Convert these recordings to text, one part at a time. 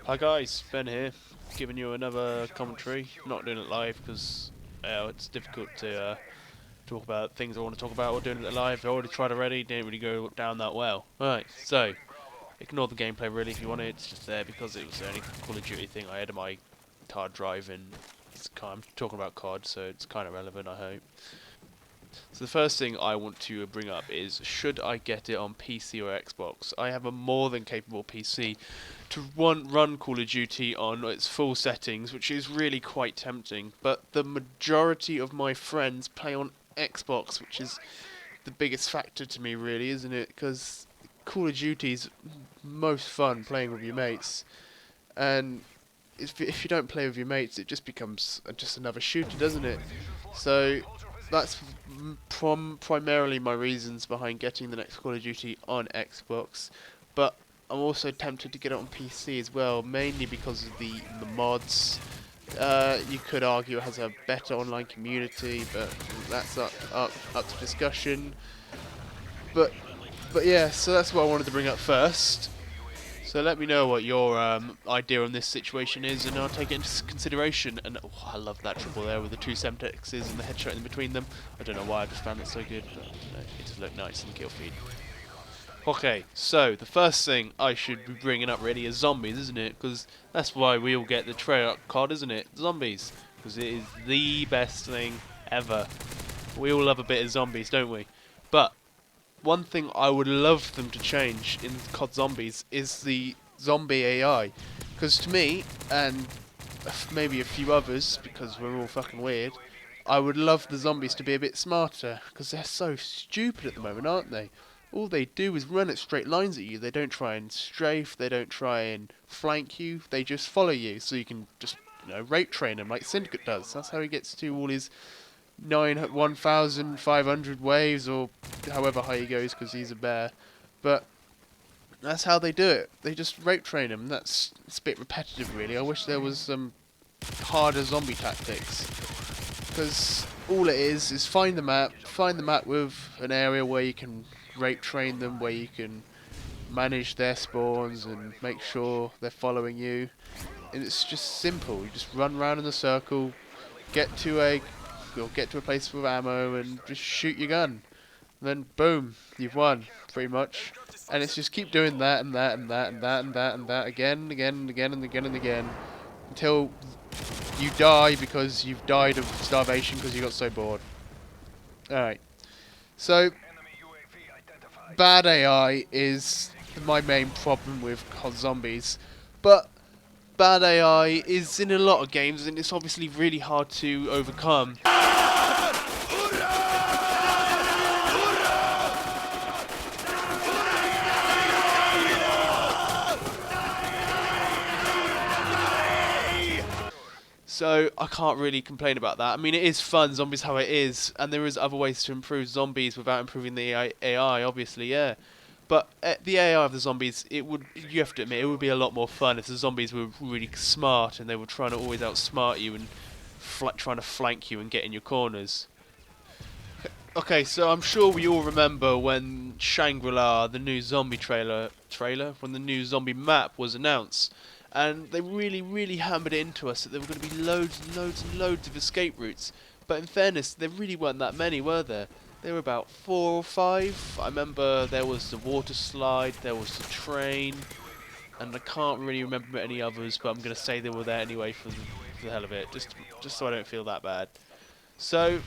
Hi guys, Ben here, giving you another commentary. Not doing it live because it's difficult to talk about things I want to talk about or doing it live. I already tried already, didn't really go down that well. Right, so ignore the gameplay really if you want it. It's just there because it was the only Call of Duty thing I had on my hard drive, and I'm talking about COD, so it's kind of relevant, I hope. So the first thing I want to bring up is, should I get it on PC or Xbox? I have a more than capable PC to run Call of Duty on its full settings, which is really quite tempting, but the majority of my friends play on Xbox, which is the biggest factor to me really, isn't it? Because Call of Duty's most fun playing with your mates, and if you don't play with your mates, it just becomes just another shooter, doesn't it? So that's primarily my reasons behind getting the next Call of Duty on Xbox, but I'm also tempted to get it on PC as well, mainly because of the mods. You could argue it has a better online community, but that's up to discussion. But yeah, so that's what I wanted to bring up first. So let me know what your idea on this situation is, and I'll take it into consideration. And oh, I love that triple there with the two Semtexes and the headshot in between them. I don't know why I just found it so good, but it just looked nice in kill feed. Okay, so the first thing I should be bringing up really is zombies, isn't it? Because that's why we all get the trailer card, isn't it? Zombies, because it is the best thing ever. We all love a bit of zombies, don't we? But one thing I would love them to change in COD Zombies is the zombie AI. Because to me, and maybe a few others, because we're all fucking weird, I would love the zombies to be a bit smarter, because they're so stupid at the moment, aren't they? All they do is run at straight lines at you. They don't try and strafe, they don't try and flank you, they just follow you, so you can just, rate train them like Syndicate does. That's how he gets to all his 1,500 waves, or however high he goes, because he's a bear. But that's how they do it. They just rape train him. It's a bit repetitive, really. I wish there was some harder zombie tactics, because all it is find the map with an area where you can rape train them, where you can manage their spawns and make sure they're following you. And it's just simple. You just run around in a circle, get to a place with ammo, and just shoot your gun. And then boom, you've won, pretty much. And it's just keep doing that and that and that and that and that and that again and again and again and again and again until you die because you've died of starvation because you got so bored. Alright. So bad AI is my main problem with COD Zombies. But bad AI is in a lot of games, and it's obviously really hard to overcome. So I can't really complain about that. I mean, it is fun, zombies how it is, and there is other ways to improve zombies without improving the AI, obviously, yeah. But the AI of the zombies, you have to admit, it would be a lot more fun if the zombies were really smart and they were trying to always outsmart you and trying to flank you and get in your corners. Okay, so I'm sure we all remember when Shangri-La, the new zombie when the new zombie map was announced. And they really hammered it into us that there were going to be loads and loads and loads of escape routes. But in fairness, there really weren't that many, were there? There were about 4 or 5. I remember there was the water slide, there was the train, and I can't really remember any others, but I'm going to say they were there anyway for the hell of it, just so I don't feel that bad. So,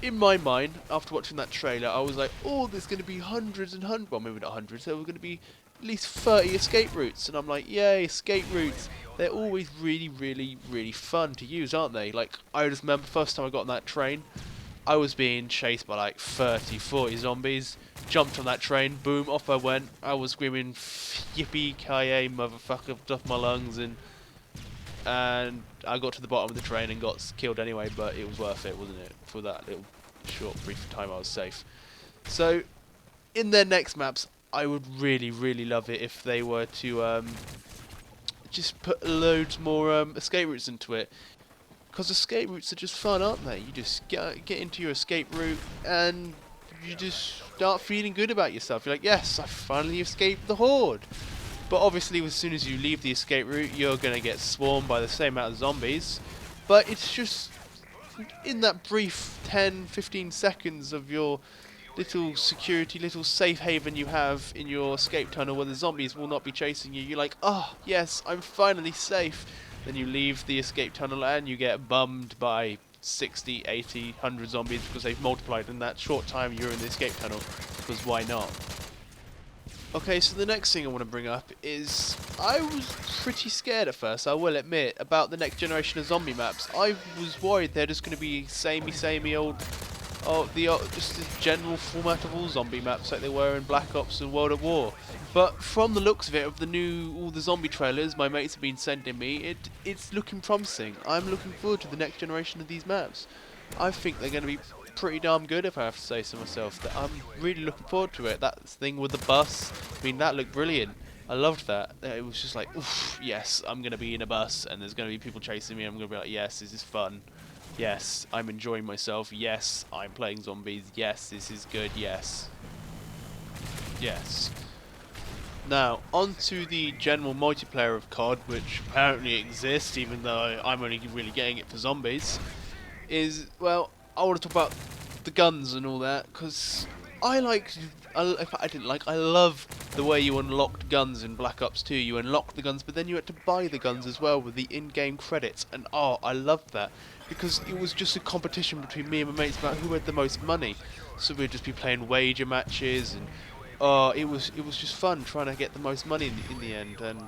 in my mind, after watching that trailer, I was like, oh, there's going to be hundreds and hundreds, well, maybe not hundreds, there were going to be at least 30 escape routes, and I'm like, yay, escape routes. They're always really fun to use, aren't they? Like, I just remember first time I got on that train, I was being chased by like 30, 40 zombies, jumped on that train, boom, off I went. I was screaming, yippee-ki-yay, motherfucker, off my lungs, and I got to the bottom of the train and got killed anyway, but it was worth it, wasn't it? For that little short, brief time I was safe. So, in their next maps, I would really love it if they were to just put loads more escape routes into it. Because escape routes are just fun, aren't they? You just get into your escape route and you just start feeling good about yourself. You're like, yes, I finally escaped the horde. But obviously, as soon as you leave the escape route, you're going to get swarmed by the same amount of zombies. But it's just in that brief 10-15 seconds of your little security, little safe haven you have in your escape tunnel where the zombies will not be chasing you. You're like, oh, yes, I'm finally safe. Then you leave the escape tunnel and you get bummed by 60, 80, 100 zombies because they've multiplied in that short time you're in the escape tunnel. Because why not? Okay, so the next thing I want to bring up is I was pretty scared at first, I will admit, about the next generation of zombie maps. I was worried they're just going to be samey old, just the general format of all zombie maps like they were in Black Ops and World at War. But from the looks of it, of all the zombie trailers my mates have been sending me, it's looking promising. I'm looking forward to the next generation of these maps. I think they're going to be pretty damn good, if I have to say so myself. That I'm really looking forward to it. That thing with the bus, I mean, that looked brilliant. I loved that. It was just like, oof, yes, I'm going to be in a bus and there's going to be people chasing me. I'm going to be like, yes, this is fun. Yes, I'm enjoying myself. Yes, I'm playing zombies. Yes, this is good. Yes. Yes. Now, on to the general multiplayer of COD, which apparently exists, even though I'm only really getting it for zombies. Well, I want to talk about the guns and all that, because I love the way you unlocked guns in Black Ops 2. You unlocked the guns, but then you had to buy the guns as well with the in-game credits, and oh, I loved that, because it was just a competition between me and my mates about who had the most money. So we'd just be playing wager matches, and oh, it was just fun trying to get the most money in the end, and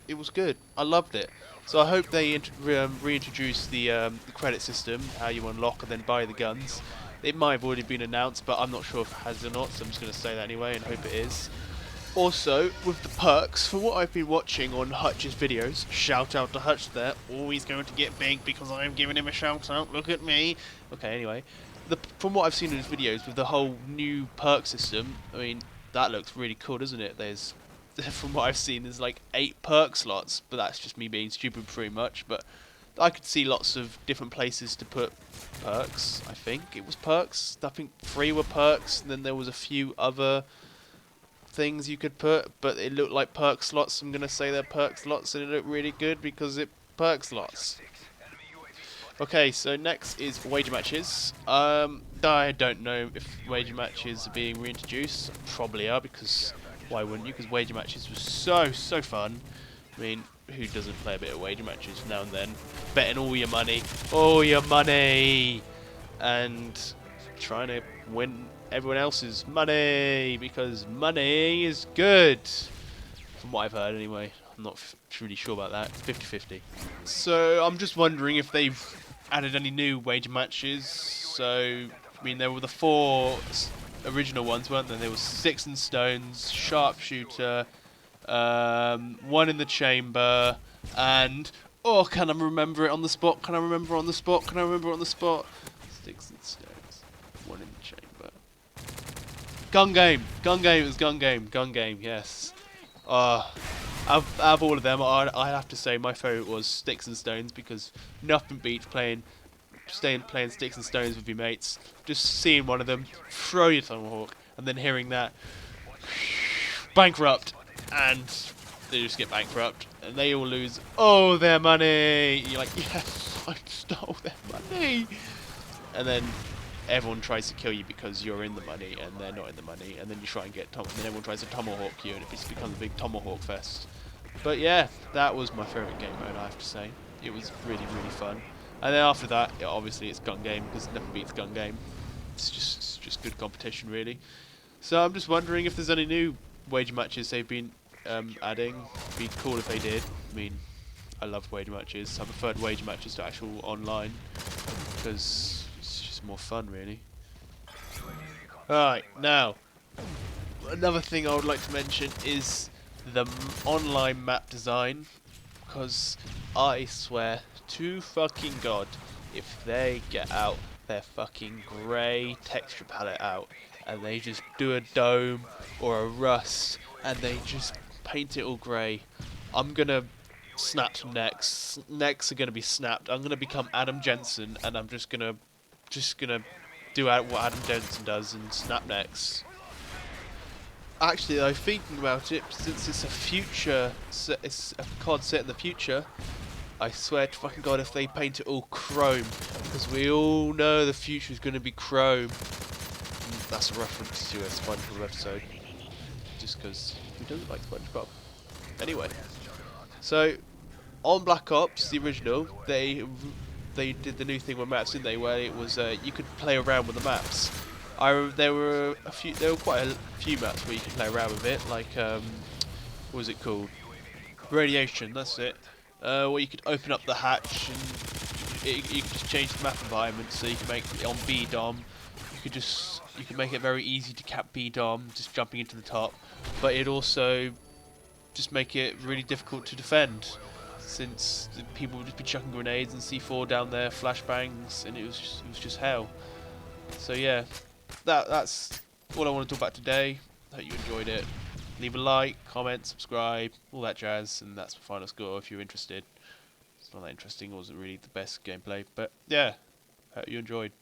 it was good. I loved it. So I hope they reintroduce the credit system, how you unlock and then buy the guns. It might have already been announced, but I'm not sure if it has or not, so I'm just going to say that anyway and hope it is. Also, with the perks, from what I've been watching on Hutch's videos, shout out to Hutch there, always going to get big because I'm giving him a shout out, look at me. Okay, anyway, from what I've seen in his videos with the whole new perk system, I mean, that looks really cool, doesn't it? From what I've seen, there's like 8 perk slots, but that's just me being stupid pretty much, but I could see lots of different places to put perks. I think it was perks. I think 3 were perks, and then there was a few other things you could put, but it looked like perk slots. I'm gonna say they're perk slots, and it looked really good because it perk slots. Okay, so next is wager matches. I don't know if wager matches are being reintroduced. Probably are, because why wouldn't you? Because wager matches was so fun. I mean, who doesn't play a bit of wager matches now and then? Betting all your money, and trying to win everyone else's money, because money is good. From what I've heard anyway. I'm not really sure about that. 50-50. So I'm just wondering if they've added any new wager matches. So, I mean, there were the 4 original ones, weren't there? There was Sticks and Stones, Sharpshooter, 1 in the Chamber, and oh, can I remember it on the spot? Can I remember on the spot? Can I remember on the spot? Sticks and Stones, 1 in the Chamber. Gun game. It was gun game. Yes. Out of all of them, I have to say my favourite was Sticks and Stones, because nothing beats playing Sticks and Stones with your mates. Just seeing one of them throw your tomahawk, and then hearing that bankrupt, and they just get bankrupt, and they all lose all their money. You're like, yes, I stole their money, and then everyone tries to kill you because you're in the money and they're not in the money, and then you try and get and then everyone tries to tomahawk you, and it just becomes a big tomahawk fest. But yeah, that was my favourite game mode, I have to say. It was really fun. And then after that, obviously it's gun game, because nothing beats gun game. It's just good competition, really. So I'm just wondering if there's any new wager matches they've been adding. It'd be cool if they did. I mean, I love wager matches. I preferred wager matches to actual online, because it's just more fun, really. Alright, now, another thing I would like to mention is the online map design, because I swear to fucking God, if they get out their fucking grey texture palette out, and they just do a dome or a rust, and they just paint it all grey, I'm gonna snap some necks. Necks are gonna be snapped. I'm gonna become Adam Jensen, and I'm just gonna do what Adam Denson does in Snap Next. Actually, though, thinking about it, since it's a future, it's a COD set in the future, I swear to fucking God if they paint it all chrome, because we all know the future is going to be chrome. And that's a reference to a SpongeBob episode, just because who doesn't like SpongeBob? Anyway, so on Black Ops, the original, they did the new thing with maps, didn't they? Where it was you could play around with the maps. There were quite a few maps where you could play around with it, like what was it called? Radiation. That's it. Where you could open up the hatch and you could just change the map environment, so you can make it on B dom. You could make it very easy to cap B dom, just jumping into the top. But it also just make it really difficult to defend, since people would just be chucking grenades and C4 down there, flashbangs, and it was just hell. So yeah, that's all I want to talk about today. Hope you enjoyed it. Leave a like, comment, subscribe, all that jazz, and that's my final score if you're interested. It's not that interesting, it wasn't really the best gameplay, but yeah, hope you enjoyed.